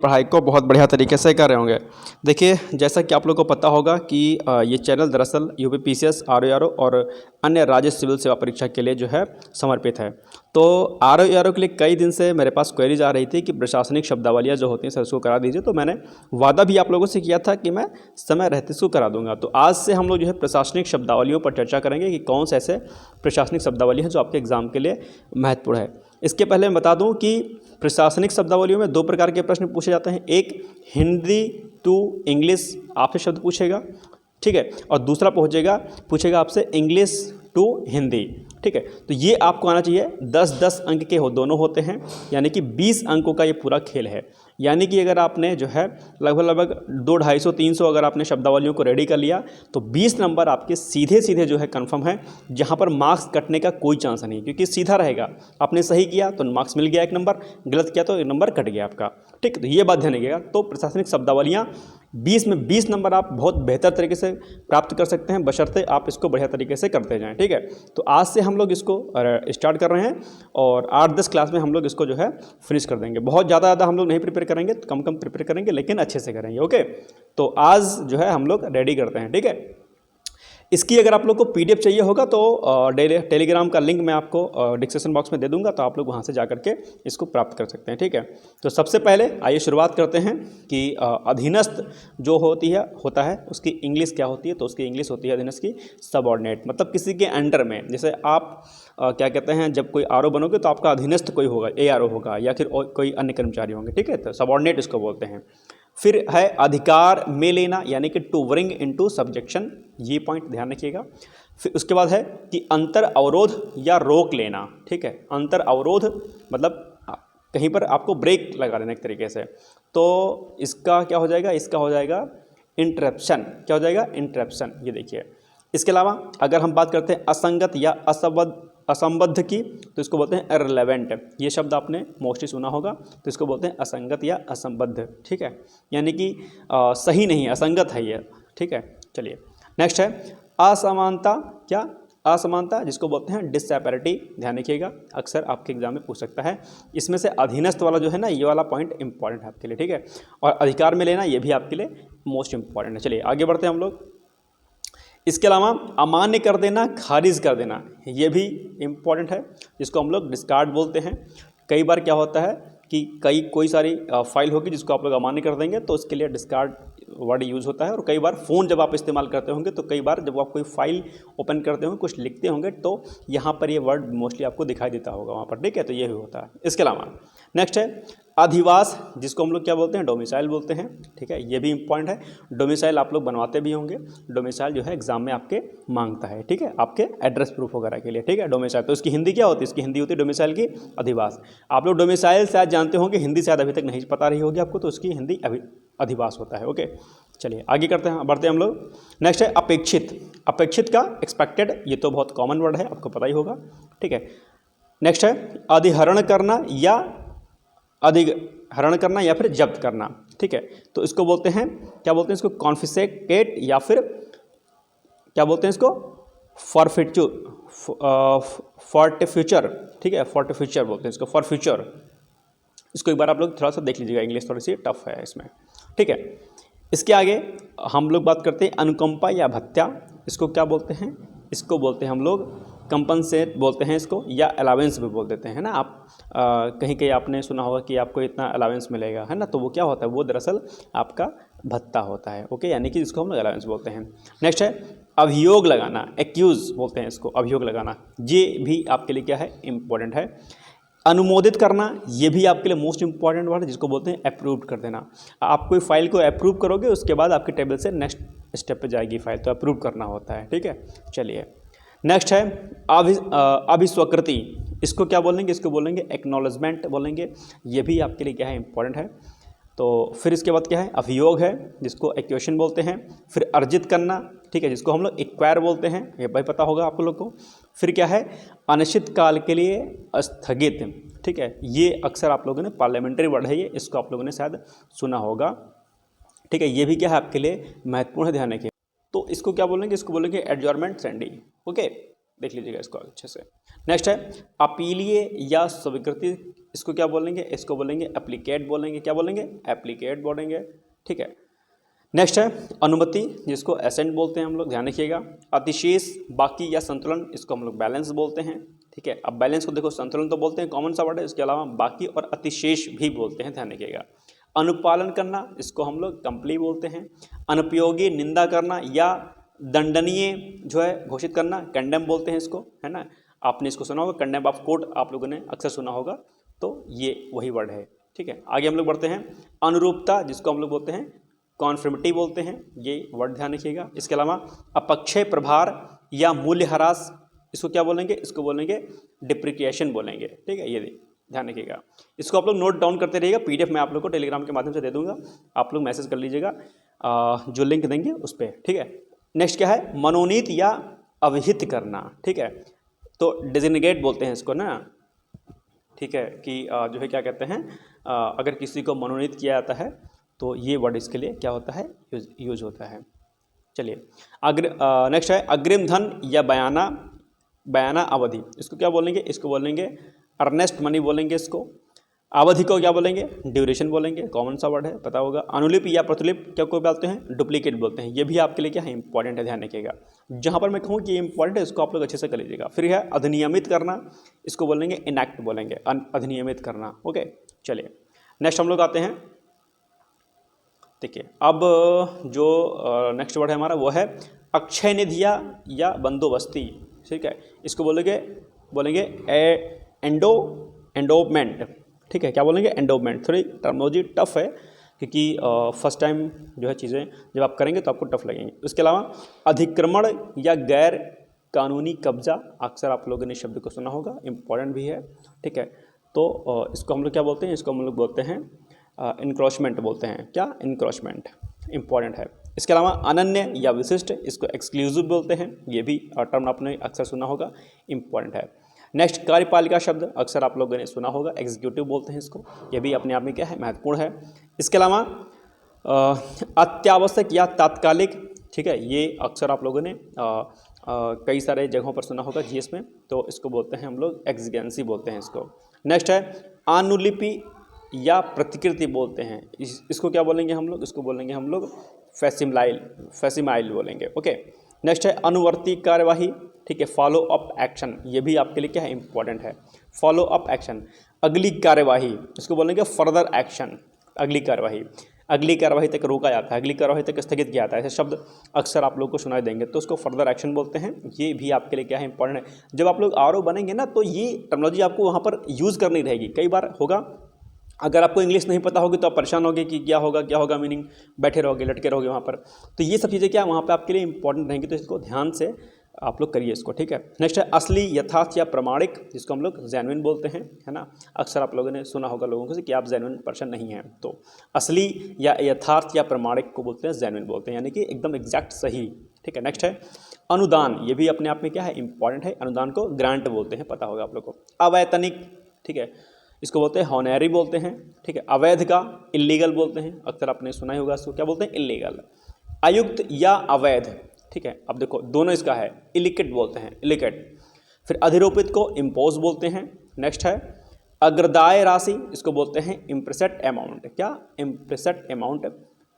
पढ़ाई को बहुत बढ़िया तरीके से कर रहे होंगे। देखिए, जैसा कि आप लोग को पता होगा कि ये चैनल दरअसल यूपी पीसीएस, आरओ और अन्य राज्य सिविल सेवा परीक्षा के लिए जो है समर्पित है। तो आरओ के लिए कई दिन से मेरे पास क्वेरीज आ रही थी कि प्रशासनिक शब्दावलियाँ जो होती हैं सर उसको करा दीजिए। तो मैंने वादा भी आप लोगों से किया था कि मैं समय रहते इसको करा दूंगा। तो आज से हम लोग जो है प्रशासनिक शब्दावलियों पर चर्चा करेंगे कि कौन से ऐसे प्रशासनिक शब्दावली हैं जो आपके एग्जाम के लिए महत्वपूर्ण है। इसके पहले मैं बता दूं कि प्रशासनिक शब्दावलियों में दो प्रकार के प्रश्न पूछे जाते हैं। एक हिंदी टू इंग्लिश आपसे शब्द पूछेगा, ठीक है, और दूसरा पूछेगा आपसे इंग्लिश टू हिंदी, ठीक है। तो ये आपको आना चाहिए। 10-10 अंक के दोनों होते हैं, यानी कि 20 अंकों का ये पूरा खेल है। यानी कि अगर आपने जो है लगभग 200-250-300 अगर आपने शब्दावलियों को रेडी कर लिया तो 20 नंबर आपके सीधे सीधे जो है कंफर्म है, जहाँ पर मार्क्स कटने का कोई चांस नहीं, क्योंकि सीधा रहेगा। आपने सही किया तो मार्क्स मिल गया 1 नंबर, गलत किया तो 1 नंबर कट गया आपका, ठीक। तो ये बात ध्यान रखिएगा। तो प्रशासनिक शब्दावलियाँ 20 में 20 नंबर आप बहुत बेहतर तरीके से प्राप्त कर सकते हैं, बशर्ते आप इसको बढ़िया तरीके से करते जाएँ, ठीक है। तो आज से हम लोग इसको स्टार्ट कर रहे हैं और 8-10 क्लास में हम लोग इसको जो है फिनिश कर देंगे। बहुत ज़्यादा हम लोग नहीं प्रिपेयर करेंगे, कम प्रिपेयर करेंगे, लेकिन अच्छे से करेंगे, ओके। तो आज जो है हम लोग रेडी करते हैं, ठीक है। इसकी अगर आप लोग को पीडीएफ चाहिए होगा तो टेलीग्राम का लिंक मैं आपको डिस्क्रिप्शन बॉक्स में दे दूंगा, तो आप लोग वहां से जा करके इसको प्राप्त कर सकते हैं, ठीक है। तो सबसे पहले आइए शुरुआत करते हैं कि अधीनस्थ जो होता है उसकी इंग्लिश क्या होती है। तो उसकी इंग्लिश होती है अधीनस्थ की सबऑर्डिनेट, मतलब किसी के अंडर में। जैसे आप क्या कहते हैं, जब कोई आरओ बनोगे तो आपका अधीनस्थ कोई होगा, एआरओ होगा या फिर कोई अन्य कर्मचारी होंगे, ठीक है। तो सबऑर्डिनेट इसको बोलते हैं। फिर है अधिकार में लेना, यानी कि टू ब्रिंग इनटू सब्जेक्शन, ये पॉइंट ध्यान रखिएगा। फिर उसके बाद है कि अंतर अवरोध या रोक लेना, ठीक है। अंतर अवरोध मतलब कहीं पर आपको ब्रेक लगा देना एक तरीके से। तो इसका क्या हो जाएगा, इसका हो जाएगा इंटरप्शन। क्या हो जाएगा, इंटरप्शन। ये देखिए, इसके अलावा अगर हम बात करते हैं असंगत या असंबद्ध की, तो इसको बोलते हैं इररिलेवेंट। ये शब्द आपने मोस्टली सुना होगा, तो इसको बोलते हैं असंगत या असंबद्ध, ठीक है। यानी कि सही नहीं है, असंगत है ये, ठीक है। चलिए नेक्स्ट है असमानता। क्या, असमानता, जिसको बोलते हैं डिसपैरिटी। ध्यान रखिएगा, अक्सर आपके एग्जाम में पूछ सकता है। इसमें से अधीनस्थ वाला जो है ना, ये वाला पॉइंट इंपॉर्टेंट है आपके लिए, ठीक है। और अधिकार में लेना, ये भी आपके लिए मोस्ट इंपॉर्टेंट है। चलिए आगे बढ़ते हैं हम लोग। इसके अलावा अमान्य कर देना, खारिज कर देना, ये भी इम्पॉर्टेंट है, जिसको हम लोग डिस्कार्ड बोलते हैं। कई बार क्या होता है कि कोई सारी फाइल होगी जिसको आप लोग अमान्य कर देंगे, तो उसके लिए डिस्कार्ड वर्ड यूज़ होता है। और कई बार फ़ोन जब आप इस्तेमाल करते होंगे, तो कई बार जब आप कोई फाइल ओपन करते होंगे, कुछ लिखते होंगे, तो यहाँ पर ये वर्ड मोस्टली आपको दिखाई देता होगा वहाँ पर, ठीक है। तो ये भी होता है। इसके अलावा नेक्स्ट है अधिवास, जिसको हम लोग क्या बोलते हैं, डोमिसाइल बोलते हैं, ठीक है। ये भी इंपॉर्टेंट है। डोमिसाइल आप लोग बनवाते भी होंगे। डोमिसाइल जो है एग्जाम में आपके मांगता है, ठीक है, आपके एड्रेस प्रूफ वगैरह के लिए, ठीक है। डोमिसाइल, तो इसकी हिंदी क्या होती है, इसकी हिंदी होती है डोमिसाइल की अधिवास। आप लोग डोमिसाइल शायद जानते होंगे, हिंदी शायद अभी तक नहीं पता रही होगी आपको, तो उसकी हिंदी अधिवास होता है, ओके। चलिए आगे करते हैं, बढ़ते हैं हम लोग। नेक्स्ट है अपेक्षित। अपेक्षित का एक्सपेक्टेड, ये तो बहुत कॉमन वर्ड है, आपको पता ही होगा, ठीक है। नेक्स्ट है अधिहरण करना या फिर जब्त करना, ठीक है। तो इसको बोलते हैं, क्या बोलते हैं इसको, कॉन्फिस्केट, या फिर क्या बोलते हैं इसको, फॉर्टिफ्यूचर, ठीक है। फॉर्टिफ्यूचर बोलते हैं इसको, फॉर इसको एक बार आप लोग थोड़ा सा देख लीजिएगा, इंग्लिश थोड़ी सी टफ है इसमें, ठीक है। इसके आगे हम लोग बात करते हैं अनुकंपा या भत्या। इसको क्या बोलते हैं, इसको बोलते हैं हम लोग कंपनसेट बोलते हैं इसको, या अलावेंस भी बोल देते हैं ना। आप कहीं आपने सुना होगा कि आपको इतना अलावेंस मिलेगा, है ना। तो वो क्या होता है, वो दरअसल आपका भत्ता होता है, ओके, यानी कि जिसको हम लोग अलावेंस बोलते हैं। नेक्स्ट है अभियोग लगाना, एक्यूज बोलते हैं इसको, अभियोग लगाना। ये भी आपके लिए क्या है, इंपॉर्टेंट है। अनुमोदित करना, ये भी आपके लिए मोस्ट इंपॉर्टेंट वर्ड है, जिसको बोलते हैं अप्रूव कर देना। आप कोई फाइल को अप्रूव करोगे, उसके बाद आपके टेबल से नेक्स्ट स्टेप पे जाएगी फाइल, तो अप्रूव करना होता है, ठीक है। चलिए नेक्स्ट है अभिस्वीकृति। इसको क्या बोलेंगे, इसको बोलेंगे एक्नॉलेजमेंट बोलेंगे। ये भी आपके लिए क्या है, इंपॉर्टेंट है। तो फिर इसके बाद क्या है, अभियोग है, जिसको एक्वेशन बोलते हैं। फिर अर्जित करना, ठीक है, जिसको हम लोग एक्वायर बोलते हैं, ये भाई पता होगा आप लोग को। फिर क्या है, अनिश्चित काल के लिए स्थगित, ठीक है। ये अक्सर आप लोगों ने पार्लियामेंट्री वर्ड है ये, इसको आप लोगों ने शायद सुना होगा, ठीक है। ये भी क्या है आपके लिए महत्वपूर्ण है, ध्यान रखिए। तो इसको क्या बोलेंगे, इसको बोलेंगे एडजॉर्नमेंट सेंडिंग, ओके। देख लीजिएगा इसको अच्छे से। नेक्स्ट है अपीलीय या स्वीकृति, इसको क्या बोलेंगे, इसको बोलेंगे एप्लीकेट बोलेंगे, क्या बोलेंगे, एप्लीकेट बोलेंगे, ठीक है। नेक्स्ट है अनुमति, जिसको एसेंट बोलते हैं हम लोग, ध्यान रखिएगा। अतिशेष, बाकी या संतुलन, इसको हम लोग बैलेंस बोलते हैं, ठीक है। अब बैलेंस को देखो, संतुलन तो बोलते हैं, कॉमन सा वर्ड है, इसके अलावा बाकी और अतिशेष भी बोलते हैं, ध्यान रखिएगा। अनुपालन करना, इसको हम लोग कंप्ली बोलते हैं। अनुपयोगी, निंदा करना या दंडनीय जो है घोषित करना, कंडेम बोलते हैं इसको, है ना। आपने इसको सुना होगा, कंडेम ऑफ कोर्ट आप लोगों ने अक्सर सुना होगा, तो ये वही वर्ड है, ठीक है। आगे हम लोग बढ़ते हैं। अनुरूपता, जिसको हम लोग बोलते हैं कॉन्फर्मिटी बोलते हैं, ये वर्ड ध्यान रखिएगा। इसके अलावा अपक्षय प्रभार या मूल्य ह्रास, इसको क्या बोलेंगे, इसको बोलेंगे डिप्रिसिएशन बोलेंगे, ठीक है। ये ध्यान रखिएगा, इसको आप लोग नोट डाउन करते रहिएगा। पीडीएफ मैं आप लोग को टेलीग्राम के माध्यम से दे दूंगा, आप लोग मैसेज कर लीजिएगा जो लिंक देंगे उस पर, ठीक है। नेक्स्ट क्या है, मनोनीत या अवहित करना, ठीक है। तो डेजिग्नेट बोलते हैं इसको ना, ठीक है, कि जो है क्या कहते हैं, अगर किसी को मनोनीत किया जाता है तो ये वर्ड इसके लिए क्या होता है, यूज होता है। चलिए नेक्स्ट है अग्रिम धन या बयाना अवधि, इसको क्या बोलेंगे, इसको बोलेंगे अर्नेस्ट मनी बोलेंगे इसको। अवधि को क्या बोलेंगे, ड्यूरेशन बोलेंगे, कॉमन सा वर्ड है, पता होगा। अनुलिप या प्रतिलिप क्या को बोलते हैं, डुप्लीकेट बोलते हैं, ये भी आपके लिए क्या है, इंपॉर्टेंट है, ध्यान रखिएगा। जहाँ पर मैं कहूँ कि ये इंपॉर्टेंट है, इसको आप लोग अच्छे से कर लीजिएगा। फिर है अधिनियमित करना, इसको बोलेंगे इनैक्ट बोलेंगे, अधिनियमित करना, ओके। चलिए नेक्स्ट हम लोग आते हैं, देखिए अब जो नेक्स्ट वर्ड है हमारा वो है अक्षय निधिया या बंदोबस्ती, ठीक है। इसको बोलेंगे एंडोमेंट, ठीक है, क्या बोलेंगे, एंडोमेंट। थोड़ी टर्मिनोलॉजी टफ है क्योंकि फर्स्ट टाइम जो है चीज़ें जब आप करेंगे तो आपको टफ लगेंगी। इसके अलावा अधिक्रमण या गैर कानूनी कब्जा, अक्सर आप लोगों ने शब्द को सुना होगा, इम्पॉर्टेंट भी है, ठीक है। तो इसको हम लोग क्या बोलते हैं, इसको हम लोग बोलते हैं इंक्रोचमेंट बोलते हैं, क्या, इंक्रोचमेंट, इंपॉर्टेंट है। इसके अलावा अनन्य या विशिष्ट, इसको एक्सक्लूसिव बोलते हैं, ये भी टर्म आपने अक्सर सुना होगा, इंपॉर्टेंट है। नेक्स्ट कार्यपालिका शब्द अक्सर आप लोगों ने सुना होगा, एग्जीक्यूटिव बोलते हैं इसको, ये भी अपने आप में क्या है, महत्वपूर्ण है। इसके अलावा अत्यावश्यक या तात्कालिक, ठीक है, ये अक्सर आप लोगों ने कई सारे जगहों पर सुना होगा जीएस में, तो इसको बोलते हैं हम लोग एक्जिजेंसी बोलते हैं इसको। नेक्स्ट है अनुलिपि या प्रतिकृति बोलते हैं, इसको क्या बोलेंगे हम लोग, इसको बोलेंगे हम लोग फैसिमाइल बोलेंगे, ओके। नेक्स्ट है अनुवर्ती कार्यवाही, ठीक है, फॉलो अप एक्शन, ये भी आपके लिए क्या है, इंपॉर्टेंट है, फॉलो अप एक्शन। अगली कार्यवाही, इसको बोलेंगे फर्दर एक्शन, अगली कार्यवाही तक रोका जाता है, अगली कार्यवाही तक स्थगित किया जाता है, ऐसे शब्द अक्सर आप लोग को सुनाई देंगे, तो उसको फर्दर एक्शन बोलते हैं, ये भी आपके लिए क्या है, इंपॉर्टेंट है। जब आप लोग आरओ बनेंगे ना तो ये टर्मिनोलॉजी आपको वहाँ पर यूज़ करनी रहेगी, कई बार होगा अगर आपको इंग्लिश नहीं पता होगी तो आप परेशान होगे कि क्या होगा मीनिंग, बैठे रहोगे, लटके रहोगे वहाँ पर, तो ये सब चीज़ें क्या वहाँ पे आपके लिए इंपॉर्टेंट रहेंगी, तो इसको ध्यान से आप लोग करिए इसको, ठीक है। नेक्स्ट है असली, यथार्थ या प्रमाणिक, जिसको हम लोग जेन्युइन बोलते हैं, है ना। अक्सर आप लोगों ने सुना होगा लोगों से कि आप जेन्युइन पर्सन नहीं हैं, तो असली या यथार्थ या प्रमाणिक को बोलते हैं जेन्युइन बोलते हैं, यानी कि एकदम एग्जैक्ट सही, ठीक है। नेक्स्ट है अनुदान, ये भी अपने आप में क्या है, इंपॉर्टेंट है, अनुदान को ग्रांट बोलते हैं, पता होगा आप लोग को। अवैतनिक, ठीक है, इसको बोलते हैं हॉनरी बोलते हैं, ठीक है। अवैध का इल्लीगल बोलते हैं, अक्सर आपने सुना ही होगा, इसको क्या बोलते हैं, इल्लीगल। अयुक्त या अवैध, ठीक है, अब देखो दोनों इसका है, इलिकेट बोलते हैं, इलिकेट। फिर अधिरोपित को इम्पोज बोलते हैं। नेक्स्ट है अग्रदाय राशि, इसको बोलते हैं इम्प्रेसेट अमाउंट, क्या, इम्प्रेसेट अमाउंट।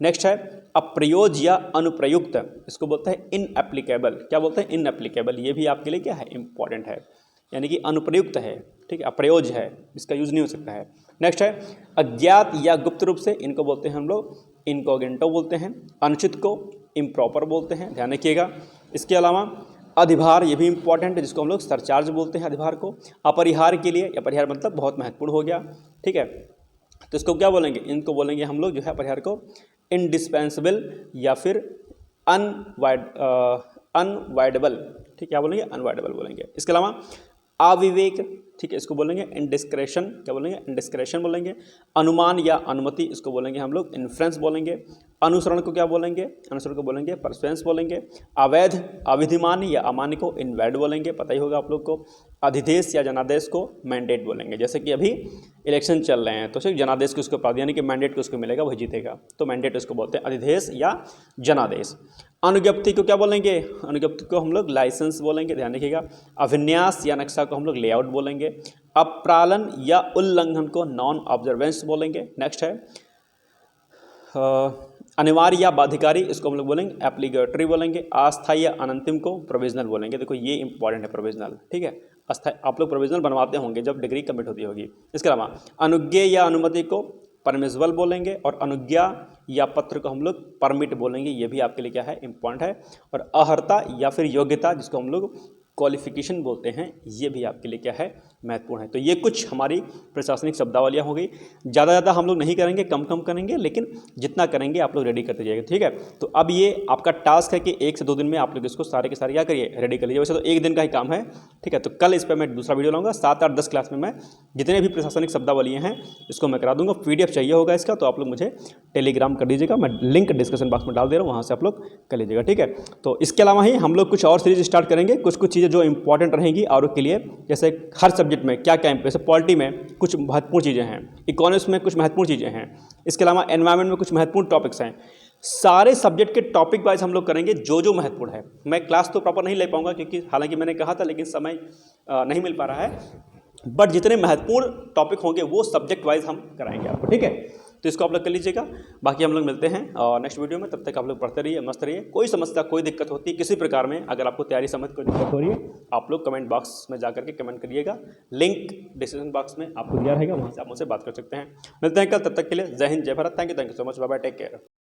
नेक्स्ट है अप्रयोज या अनुप्रयुक्त, इसको बोलते हैं इनएप्लीकेबल, क्या बोलते हैं, इनएप्लीकेबल, ये भी आपके लिए क्या है, इंपॉर्टेंट है, यानी कि अनुप्रयुक्त है, ठीक है, अप्रयोज है, इसका यूज़ नहीं हो सकता है। नेक्स्ट है अज्ञात या गुप्त रूप से, इनको बोलते हैं हम लोग इनकॉग्निटो बोलते हैं। अनुचित को इम्प्रॉपर बोलते हैं, ध्यान रखिएगा। इसके अलावा अधिभार, ये भी इंपॉर्टेंट है, जिसको हम लोग सरचार्ज बोलते हैं, अधिभार को। अपरिहार के लिए, अपरिहार मतलब बहुत महत्वपूर्ण हो गया, ठीक है, तो इसको क्या बोलेंगे, इनको बोलेंगे हम लोग जो है अपरिहार को इंडिस्पेंसिबल या फिर अनवाइडेबल, ठीक, क्या बोलेंगे, अनवाइडेबल बोलेंगे। इसके अलावा अविवेक, ठीक है, इसको बोलेंगे इंडिस्क्रेशन, क्या बोलेंगे, इंडिस्क्रेशन बोलेंगे। अनुमान या अनुमति, इसको बोलेंगे हम लोग इन्फ्रेंस बोलेंगे। अनुसरण को क्या बोलेंगे, अनुसरण को बोलेंगे परसुएंस बोलेंगे। अवैध, अविधिमान या अमान्य को इनवैलिड बोलेंगे, पता ही होगा आप लोग को। अधिदेश या जनादेश को मैंडेट बोलेंगे। जैसे कि अभी इलेक्शन चल रहे हैं तो सिर्फ जनादेश को उसको प्राप्त, यानी कि मैंडेट को उसको मिलेगा, वही जीतेगा, तो मैंडेट उसको बोलते हैं अधिदेश या जनादेश। अनुज्ञप्ति को क्या बोलेंगे? अनुज्ञप्ति को हम लोग लाइसेंस बोलेंगे, ध्यान रखिएगा। अभिन्यास या नक्शा को हम लोग लेआउट बोलेंगे। अपालन या उल्लंघन को नॉन ऑब्जर्वेंस बोलेंगे। नेक्स्ट है अनिवार्य या बाध्यकारी, इसको हम लोग बोलेंगे एप्लीकेटरी बोलेंगे। अस्थायी या अनंतिम को प्रोविजनल बोलेंगे। देखो ये इंपॉर्टेंट है प्रोविजनल, ठीक है। अस्थायी आप लोग प्रोविजनल बनवाते होंगे जब डिग्री कंप्लीट होती होगी। इसके अलावा अनुज्ञेय या अनुमति को परमिसिबल बोलेंगे और अनुज्ञा या पत्र को हम लोग परमिट बोलेंगे। ये भी आपके लिए क्या है? इंपॉर्टेंट है। और अहर्ता या फिर योग्यता, जिसको हम लोग क्वालिफिकेशन बोलते हैं, ये भी आपके लिए क्या है? महत्वपूर्ण है। तो ये कुछ हमारी प्रशासनिक शब्दावलियाँ हो गई। ज़्यादा हम लोग नहीं करेंगे, कम करेंगे, लेकिन जितना करेंगे आप लोग रेडी करते जाइएगा, ठीक है। तो अब ये आपका टास्क है कि 1 से 2 दिन में आप लोग इसको सारे के सारे क्या करिए? रेडी कर लीजिए। वैसे तो 1 दिन का ही काम है, ठीक है। तो कल इस पर मैं दूसरा वीडियो लाऊंगा। 7, 8, 10 क्लास में मैं जितने भी प्रशासनिक शब्दावलियाँ हैं इसको मैं करा दूंगा। PDF चाहिए होगा इसका तो आप लोग मुझे टेलीग्राम कर दीजिएगा, मैं लिंक डिस्क्रिप्शन बॉक्स में डाल दे रहा हूँ, वहाँ से आप लोग कर लीजिएगा, ठीक है। तो इसके अलावा ही हम लोग कुछ और सीरीज स्टार्ट करेंगे, कुछ चीज़ें जो इंपॉर्टेंट रहेंगी और के लिए, जैसे हर सब्जेक्ट में क्या क्या, जैसे पॉलिटी में कुछ महत्वपूर्ण चीज़ें हैं, इकोनॉमिक्स में कुछ महत्वपूर्ण चीज़ें हैं, इसके अलावा एनवायरनमेंट में कुछ महत्वपूर्ण टॉपिक्स हैं। सारे सब्जेक्ट के टॉपिक वाइज हम लोग करेंगे जो महत्वपूर्ण है। मैं क्लास तो प्रॉपर नहीं ले पाऊंगा क्योंकि हालांकि मैंने कहा था, लेकिन समय नहीं मिल पा रहा है, बट जितने महत्वपूर्ण टॉपिक होंगे वो सब्जेक्ट वाइज हम कराएंगे आपको, ठीक है। तो इसको आप लोग कर लीजिएगा। बाकी हम लोग मिलते हैं नेक्स्ट वीडियो में। तब तक आप लोग पढ़ते रहिए, मस्त रहिए। कोई समस्या, कोई दिक्कत होती है किसी प्रकार में, अगर आपको तैयारी समझ कोई दिक्कत हो रही है, आप लोग कमेंट बॉक्स में जा करके कमेंट करिएगा। लिंक डिस्क्रिप्शन बॉक्स में आपको दिया रहेगा, वहाँ से आप मुझसे बात कर सकते हैं। मिलते हैं कल, तब तक के लिए जय हिंद, जय Bharat. Thank you so much, bye bye, take care.